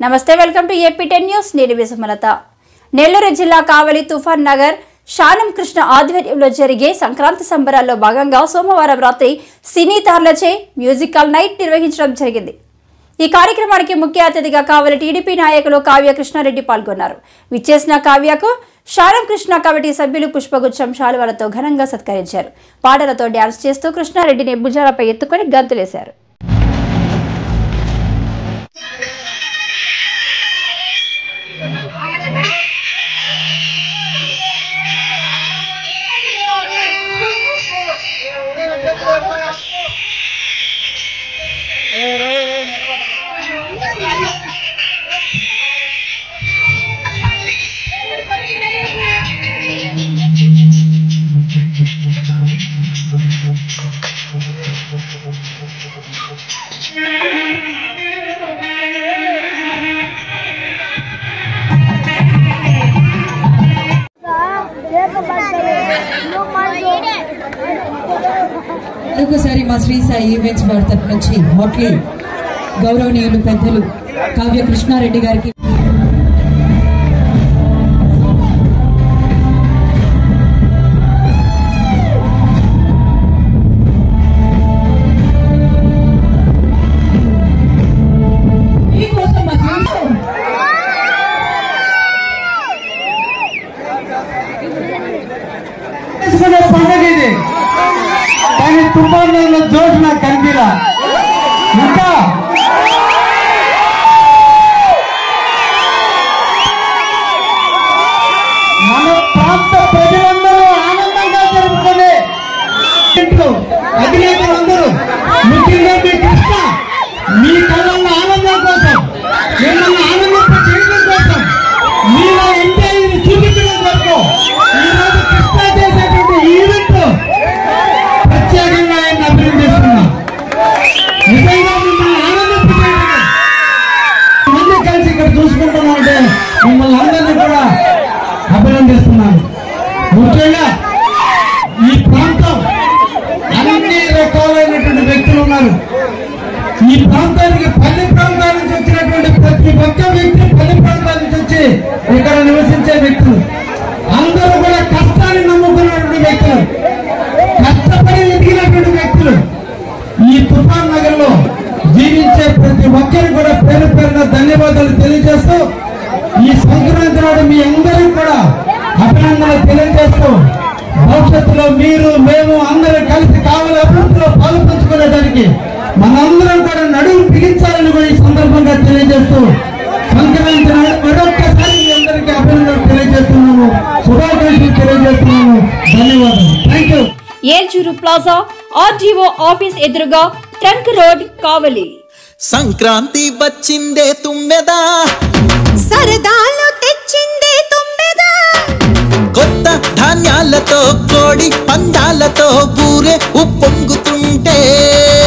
నమస్తే, welcome to ఏపీ10 news. నేను విసుమలత. నెల్లూరు జిల్లా కావలి తుఫాన్ నగర్ శానం కృష్ణ ఆధ్వర్యంలో జరిగే సంక్రాంతి సంబరాల్లో భాగంగా సోమవారం రాత్రి సినీ తారలచే మ్యూజికల్ నైట్ నిర్వహించడం జరిగింది. ఈ కార్యక్రమానికి ముఖ్య అతిథిగా కావలి టీడీపీ నాయకులు కావ్య కృష్ణారెడ్డి పాల్గొన్నారు. విచ్చేసిన కావ్యకు శానం కృష్ణ కమిటీ సభ్యులు పుష్పగుచ్చం శాలువాలతో ఘనంగా సత్కరించారు. పాటలతో డ్యాన్స్ చేస్తూ కృష్ణారెడ్డిని భుజాలపై ఎత్తుకొని గంతులేశారు. ఒకసారి మా శ్రీ సాయి ఈవెంట్స్ వారి తరపు నుంచి హాట్లీ గౌరవనీయులు పెద్దలు కావ్య కృష్ణారెడ్డి గారికి కానీ తుఫాన్లో జోష్ నాకు కనిపిలా. ఇంకా మన ప్రాంత ప్రజలందరూ ఆనందంగా జరుపుకునే అధినేతలందరూ ముఖ్యంగా మీ కృష్ణ మీ కళ్ళల్లో ఆనందం కోసం, మిమ్మల్ని ఆనందింప చేయడం కోసం, మీలో ఎంజాయ్ని చూపించడం కోసం ఈరోజు కృష్ణ చేసేటువంటి ఈవెంట్ ప్రత్యేకంగా ఆయన అభినందిస్తున్నా. నిజంగా మిమ్మల్ని ఆనందింపజేయడం మంది కలిసి ఇక్కడ చూసుకుంటున్నా అంటే మిమ్మల్ని అందరినీ కూడా అభినందిస్తున్నాను. ముఖ్యంగా ఈ ప్రాంతం అన్ని రకాలైనటువంటి వ్యక్తులు ఉన్నారు. ఈ ప్రాంతానికి పల్లి ప్రాంతాల నుంచి వచ్చినటువంటి ప్రతి ఒక్క వ్యక్తి పల్లి ప్రాంతాల నుంచి వచ్చి ఇక్కడ నివసించే వ్యక్తులు అందరూ కూడా కష్టాన్ని నమ్ముకున్నటువంటి వ్యక్తులు, కష్టపడి ఎదిగినటువంటి వ్యక్తులు. ఈ తుఫాన్ నగర్ లో జీవించే ప్రతి ఒక్కరికి కూడా పేరు పేరున ధన్యవాదాలు తెలియజేస్తూ ఈ సంక్రాంతి నాడు మీ అందరికీ కూడా అభినందనలు తెలియజేస్తూ భవిష్యత్తులో మీరు మేము అందరూ కలిసి కావాలి అభివృద్ధిలో పాలు పంచుకునేదానికి మనందరం కూడా నడుము బిగించాలని కూడా ఈ సందర్భంగా తెలియజేస్తూ సంక్రాంతి నాడు మరొక్కసారి మీ అందరికీ అభినందనలు తెలియజేస్తున్నాము, శుభాకాంక్షలు తెలియజేస్తున్నాము. ధన్యవాదాలు. Thank you. Elchuru plaza RDO office ఎదురుగా ట్రంక్ రోడ్ కావలి. సంక్రాంతి వచ్చిందే తుమ్మెదా, సరదాలు తెచ్చిందే తుమ్మెదా, కొత్త ధాన్యాలతో కోడి పందాలతో ఊరే ఉప్పొంగుతుంటే